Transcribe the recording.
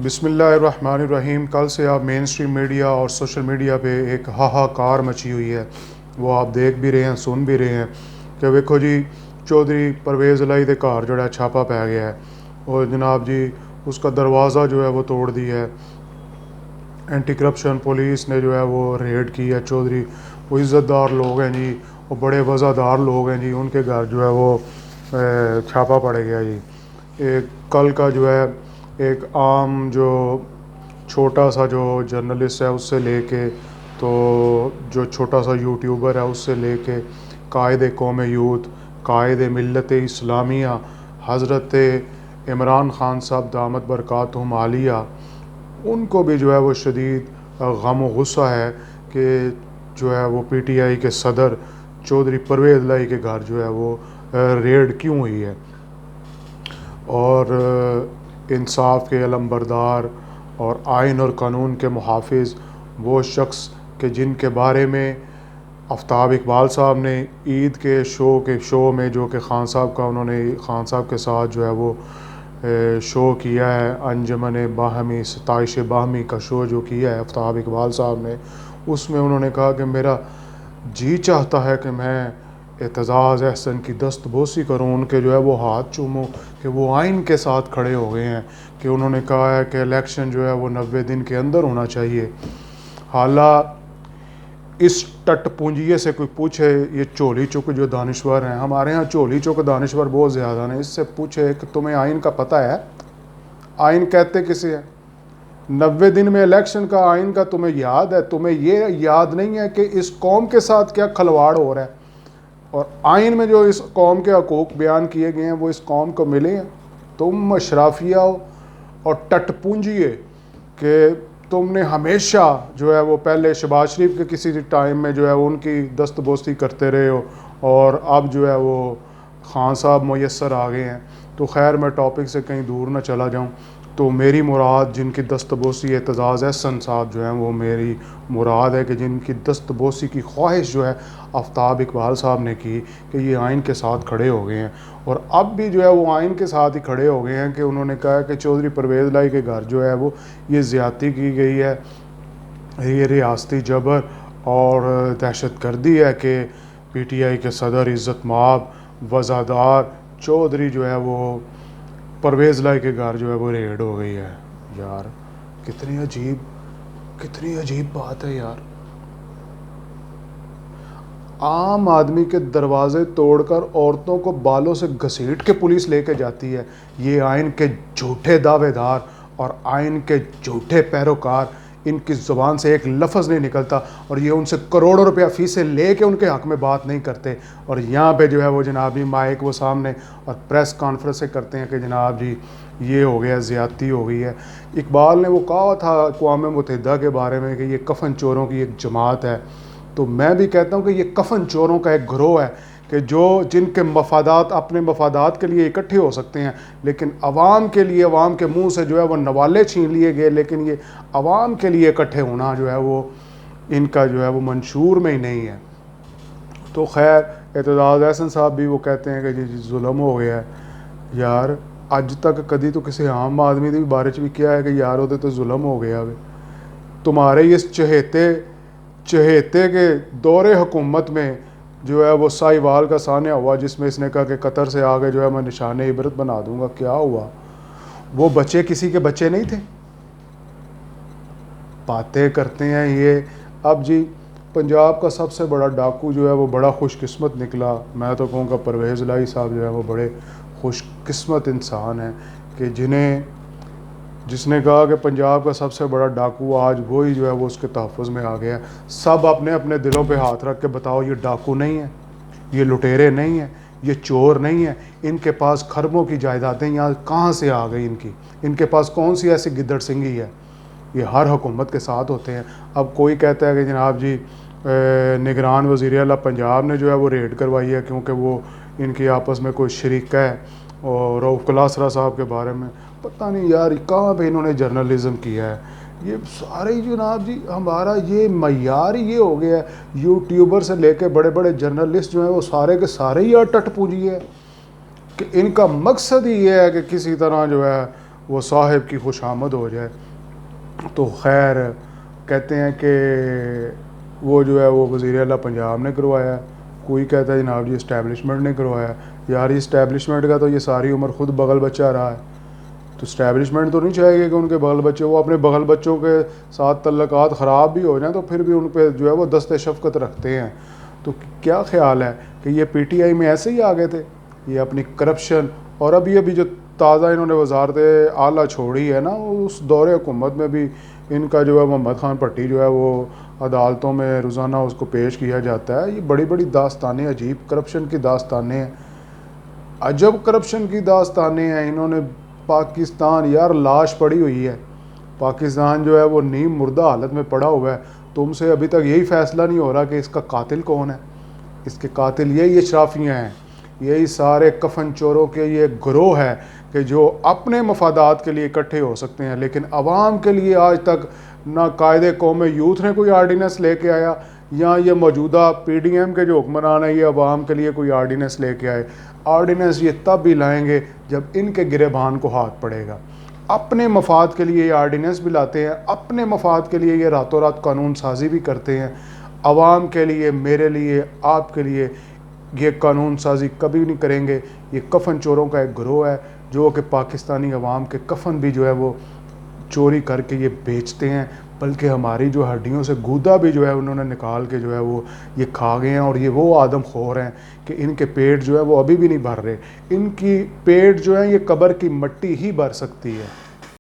بسم اللہ الرحمن الرحیم۔ کل سے آپ مین اسٹریم میڈیا اور سوشل میڈیا پہ ایک ہاہاکار مچی ہوئی ہے، وہ آپ دیکھ بھی رہے ہیں، سن بھی رہے ہیں کہ ویکھو جی چودھری پرویز الہی دے گھر جو ہے چھاپا پی گیا ہے اور جناب جی اس کا دروازہ جو ہے وہ توڑ دیا ہے۔ اینٹی کرپشن پولیس نے جو ہے وہ ریڈ کی ہے۔ چودھری وہ عزت دار لوگ ہیں جی، وہ بڑے وزادار لوگ ہیں جی، ان کے گھر جو ہے وہ چھاپا پڑ گیا جی۔ ایک کل کا جو ہے ایک عام جو چھوٹا سا جو جرنلسٹ ہے اس سے لے کے تو جو چھوٹا سا یوٹیوبر ہے اس سے لے کے قائد قوم یوتھ، قائد ملت اسلامیہ حضرت عمران خان صاحب دامت برکاتہم عالیہ، ان کو بھی جو ہے وہ شدید غم و غصہ ہے کہ جو ہے وہ پی ٹی آئی کے صدر چودھری پرویز الہی کے گھر جو ہے وہ ریڈ کیوں ہوئی ہے، اور انصاف کے علم بردار اور آئین اور قانون کے محافظ وہ شخص کہ جن کے بارے میں آفتاب اقبال صاحب نے عید کے شو میں جو کہ خان صاحب کا انہوں نے خان صاحب کے ساتھ جو ہے وہ شو کیا ہے، انجمن باہمی ستائش باہمی کا شو جو کیا ہے آفتاب اقبال صاحب نے، اس میں انہوں نے کہا کہ میرا جی چاہتا ہے کہ میں اعتزاز احسن کی دست بوسی کروں، ان کے جو ہے وہ ہاتھ چوموں کہ وہ آئین کے ساتھ کھڑے ہو گئے ہیں، کہ انہوں نے کہا ہے کہ الیکشن جو ہے وہ 90 دن کے اندر ہونا چاہیے۔ حالانکہ اس ٹٹ پونجیے سے کوئی پوچھے، یہ چولی چک جو دانشور ہیں ہمارے ہاں، چولی چک دانشور بہت زیادہ ہیں، اس سے پوچھے کہ تمہیں آئین کا پتہ ہے؟ آئین کہتے کسے ہیں؟ 90 دن میں الیکشن کا آئین کا تمہیں یاد ہے؟ تمہیں یہ یاد نہیں ہے کہ اس قوم کے ساتھ کیا کھلواڑ ہو رہا ہے، اور آئین میں جو اس قوم کے حقوق بیان کیے گئے ہیں وہ اس قوم کو ملے ہیں؟ تم اشرافیہ ہو اور ٹٹ پونجیے کہ تم نے ہمیشہ جو ہے وہ پہلے شہباز شریف کے کسی ٹائم میں جو ہے ان کی دست بوسی کرتے رہے ہو، اور اب جو ہے وہ خان صاحب میسر آ گئے ہیں۔ تو خیر میں ٹاپک سے کہیں دور نہ چلا جاؤں، تو میری مراد جن کی دست بوسی اعتزاز احسن صاحب جو ہیں وہ میری مراد ہے کہ جن کی دست بوسی کی خواہش جو ہے آفتاب اقبال صاحب نے کی کہ یہ آئین کے ساتھ کھڑے ہو گئے ہیں، اور اب بھی جو ہے وہ آئین کے ساتھ ہی کھڑے ہو گئے ہیں کہ انہوں نے کہا کہ چودھری پرویز الہی کے گھر جو ہے وہ یہ زیادتی کی گئی ہے، یہ ریاستی جبر اور دہشت گردی ہے کہ پی ٹی آئی کے صدر عزت مآب وزادار چودھری جو ہے وہ پرویز الہی کے گھر جو ہے وہ ریڈ ہو گئی ہے۔ یار کتنی عجیب بات ہے یار، عام آدمی کے دروازے توڑ کر عورتوں کو بالوں سے گھسیٹ کے پولیس لے کے جاتی ہے۔ یہ آئین کے جھوٹے دعوے دار اور آئین کے جھوٹے پیروکار، ان کی زبان سے ایک لفظ نہیں نکلتا، اور یہ ان سے کروڑوں روپیہ فیسیں لے کے ان کے حق میں بات نہیں کرتے، اور یہاں پہ جو ہے وہ جناب جی مائک وہ سامنے اور پریس کانفرنس سے کرتے ہیں کہ جناب جی یہ ہو گیا، زیادتی ہو گئی ہے۔ اقبال نے وہ کہا تھا اقوام متحدہ کے بارے میں کہ یہ کفن چوروں کی ایک جماعت ہے، تو میں بھی کہتا ہوں کہ یہ کفن چوروں کا ایک گروہ ہے کہ جن کے مفادات اپنے مفادات کے لیے اکٹھے ہو سکتے ہیں، لیکن عوام کے لیے، عوام کے منہ سے جو ہے وہ نوالے چھین لیے گئے، لیکن یہ عوام کے لیے اکٹھے ہونا جو ہے وہ ان کا جو ہے وہ منشور میں ہی نہیں ہے۔ تو خیر اعتزاز احسن صاحب بھی وہ کہتے ہیں کہ جی ظلم ہو گیا ہے۔ یار اج تک کدی تو کسی عام آدمی کے بارے بھی کیا ہے کہ یار وہ تو ظلم ہو گیا ہے؟ تمہارے اس چہیتے کے دور حکومت میں جو ہے وہ ساہیوال کا سانحہ ہوا جس میں اس نے کہا کہ قطر سے آگے جو ہے میں نشان عبرت بنا دوں گا، کیا ہوا؟ وہ بچے کسی کے بچے نہیں تھے؟ باتیں کرتے ہیں یہ۔ اب جی پنجاب کا سب سے بڑا ڈاکو جو ہے وہ بڑا خوش قسمت نکلا، میں تو کہوں گا پرویز الہی صاحب جو ہے وہ بڑے خوش قسمت انسان ہیں کہ جس نے کہا کہ پنجاب کا سب سے بڑا ڈاکو آج وہی جو ہے وہ اس کے تحفظ میں آ گیا۔ سب اپنے اپنے دلوں پہ ہاتھ رکھ کے بتاؤ یہ ڈاکو نہیں ہے، یہ لٹیرے نہیں ہیں، یہ چور نہیں ہیں، ان کے پاس خربوں کی جائیدادیں یہاں کہاں سے آ گئی؟ ان کے پاس کون سی ایسی گدڑ سنگھی ہے؟ یہ ہر حکومت کے ساتھ ہوتے ہیں۔ اب کوئی کہتا ہے کہ جناب جی نگران وزیر اعلیٰ پنجاب نے جو ہے وہ ریڈ کروائی ہے کیونکہ وہ ان کی آپس میں کوئی شریکہ ہے، اور رؤف کلاسرا صاحب کے بارے میں پتہ نہیں یار کہاں پہ انہوں نے جرنلزم کیا ہے۔ یہ سارے جناب جی ہمارا یہ معیار ہی یہ ہو گیا ہے، یوٹیوبر سے لے کے بڑے بڑے جرنلسٹ جو ہیں وہ سارے کے سارے ہی ٹٹ پونجی ہے کہ ان کا مقصد ہی یہ ہے کہ کسی طرح جو ہے وہ صاحب کی خوش آمد ہو جائے. تو خیر کہتے ہیں کہ وہ جو ہے وہ وزیر اعلیٰ پنجاب نے کروایا, کوئی کہتا ہے جناب جی اسٹیبلشمنٹ نے کروایا. یار یہ اسٹیبلشمنٹ کا تو یہ ساری عمر خود بغل بچہ رہا ہے, تو اسٹیبلشمنٹ تو نہیں چاہے گی کہ ان کے بغل بچے, وہ اپنے بغل بچوں کے ساتھ تعلقات خراب بھی ہو جائیں تو پھر بھی ان پہ جو ہے وہ دست شفقت رکھتے ہیں. تو کیا خیال ہے کہ یہ پی ٹی آئی میں ایسے ہی آگے تھے, یہ اپنی کرپشن, اور ابھی جو تازہ انہوں نے وزارت اعلیٰ چھوڑی ہے نا, اس دور حکومت میں بھی ان کا جو ہے محمد خان پٹی جو ہے وہ عدالتوں میں روزانہ اس کو پیش کیا جاتا ہے. یہ بڑی بڑی داستانیں, عجیب کرپشن کی داستانیں ہیں, عجب کرپشن کی داستانیں ہیں. انہوں نے پاکستان, یار لاش پڑی ہوئی ہے, پاکستان جو ہے وہ نیم مردہ حالت میں پڑا ہوا ہے, تم سے ابھی تک یہی فیصلہ نہیں ہو رہا کہ اس کا قاتل کون ہے. اس کے قاتل یہی اشرافیاں ہیں, یہی سارے کفن چوروں کے یہ گروہ ہے کہ جو اپنے مفادات کے لیے اکٹھے ہو سکتے ہیں, لیکن عوام کے لیے آج تک نہ قائد قوم یوتھ نے کوئی آرڈیننس لے کے آیا, یا یہ موجودہ پی ڈی ایم کے جو حکمران ہیں یہ عوام کے لیے کوئی آرڈیننس لے کے آئے. آرڈیننس یہ تب بھی لائیں گے جب ان کے گریبان کو ہاتھ پڑے گا. اپنے مفاد کے لیے یہ آرڈیننس بھی لاتے ہیں, اپنے مفاد کے لیے یہ راتوں رات قانون سازی بھی کرتے ہیں. عوام کے لیے, میرے لیے, آپ کے لیے یہ قانون سازی کبھی نہیں کریں گے. یہ کفن چوروں کا ایک گروہ ہے جو کہ پاکستانی عوام کے کفن بھی جو ہے وہ چوری کر کے یہ بیچتے ہیں, بلکہ ہماری جو ہڈیوں سے گودا بھی جو ہے انہوں نے نکال کے جو ہے وہ یہ کھا گئے ہیں. اور یہ وہ آدم خور ہیں کہ ان کے پیٹ جو ہے وہ ابھی بھی نہیں بھر رہے, ان کی پیٹ جو ہے یہ قبر کی مٹی ہی بھر سکتی ہے.